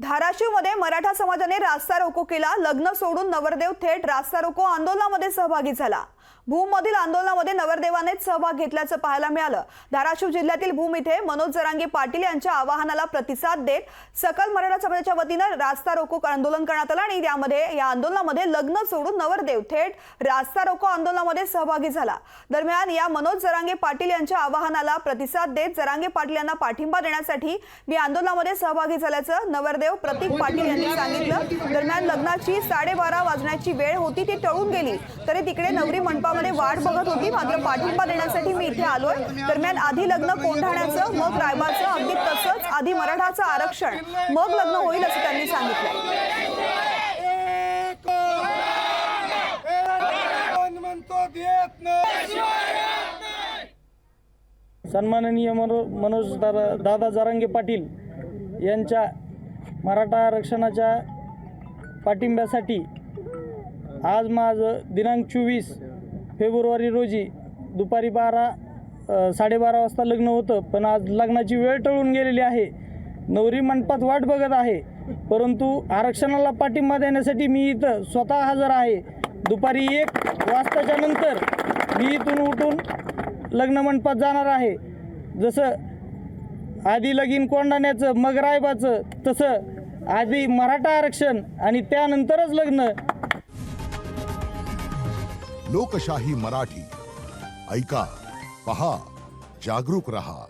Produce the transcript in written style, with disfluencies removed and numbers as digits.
धाराशिवमध्ये मराठा समाजाने रास्ता रोको केला। लग्न सोडून नवरदेव थेट रास्ता रोको आंदोलनामध्ये सहभागी झाला। भूममधील आंदोलनामध्ये नवरदेवानेच सहभाग घेतल्याचं पाहायला मिळालं। धाराशिव जिल्ह्यातील भूम इथे मनोज जरांगे पाटील यांच्या आवाहनाला प्रतिसाद देत सकल मराठा समाजाच्या वतीने रास्ता रोको आंदोलन करण्यात आलं आणि या आंदोलनामध्ये लग्न सोडून नवरदेव थेट रास्ता रोको आंदोलनामध्ये सहभागी झाला। दरम्यान या मनोज जरांगे पाटील यांच्या आवाहनाला प्रतिसाद देत जरांगे पाटील यांना पाठिंबा देण्यासाठी मी आंदोलनामध्ये सहभागी झाल्याचं नवरदेव प्रतीक पाटील यांनी सांगितलं। दरम्यान लग्नाची 12:30 वाजण्याची वेळ होती, ती टळून गेली तरी तिकडे नवरी मंडपामध्ये वाट बघत होती। मात्र पाठिंबा देण्यासाठी मी इथे आलोय। दरम्यान आधी लग्न कोंढाण्याचं, मग रायबाचं, अगदी तसंच आधी मराठाचं आरक्षण, मग लग्न होईल असं त्यांनी सांगितलं। सन्माननीय मनोज दादा जरांगे पाटील यांच्या मराठा आरक्षणाच्या पाठिंब्यासाठी आज माझं दिनांक 24 फेब्रुवारी रोजी दुपारी 12:30 वाजता लग्न होतं, पण आज लग्नाची वेळ टळून गेलेली आहे। नवरी मंडपात वाट बघत आहे, परंतु आरक्षणाला पाठिंबा देण्यासाठी मी इथं स्वतः हजर आहे। दुपारी 1 वाजताच्या नंतर मी इथून उठून लग्न मंडपात जाणार आहे। जसं आधी लगीन कोंढाण्याचं, मग रायबाचं, तसं आधी मराठा आरक्षण आणि त्यानंतरच लग्न। लोकशाही मराठी ऐका, पहा, जागरूक रहा।